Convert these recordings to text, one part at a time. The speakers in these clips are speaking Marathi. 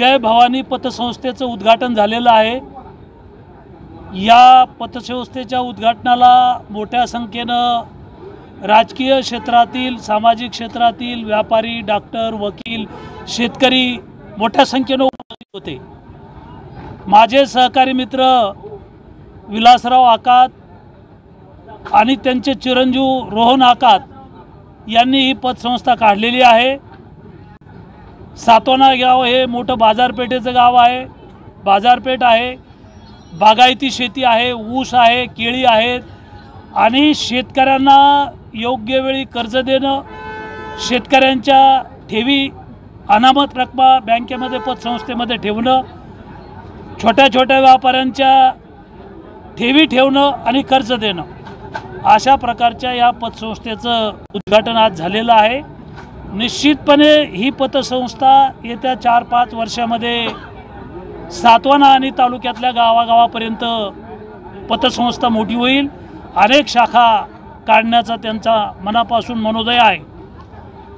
जय भवानी पतसंस्थेचं उद्घाटन झालेलं आहे। या पतसंस्थेच्या उद्घाटनाला मोठ्या संख्येनं राजकीय क्षेत्रातील, सामाजिक क्षेत्रातील व्यापारी, डॉक्टर, वकील, शेतकरी मोठ्या संख्येनं उपस्थित होते। माझे सहकारी मित्र विलासराव आकात आणि त्यांचे चिरंजीव रोहन आकात यांनी ही पतसंस्था काढलेली आहे। सातोना गाव हे मोठं बाजारपेठेचं गाव आहे, बाजारपेठ आहे, बागायती शेती आहे, ऊस आहे, केळी आहेत आणि शेतकऱ्यांना योग्य वेळी कर्ज देणं, शेतकऱ्यांच्या ठेवी अनामत रकमा बँकेमध्ये पतसंस्थेमध्ये ठेवणं, छोट्या छोट्या व्यापाऱ्यांच्या ठेवी ठेवणं आणि कर्ज देणं, अशा प्रकारच्या या पतसंस्थेचं उद्घाटन आज झालेलं आहे। निश्चितपणे ही पतसंस्था येत्या 4-5 वर्षामध्ये सातवाना आणि तालुक्यातल्या गावागावापर्यंत पतसंस्था मोठी होईल। अनेक शाखा काढण्याचा त्यांचा मनापासून मनोदय आहे।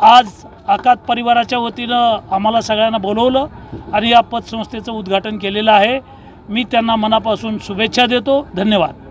आज आकात परिवाराच्या वतीनं आम्हाला सगळ्यांना बोलवलं आणि या पतसंस्थेचं उद्घाटन केलेलं आहे। मी त्यांना मनापासून शुभेच्छा देतो। धन्यवाद।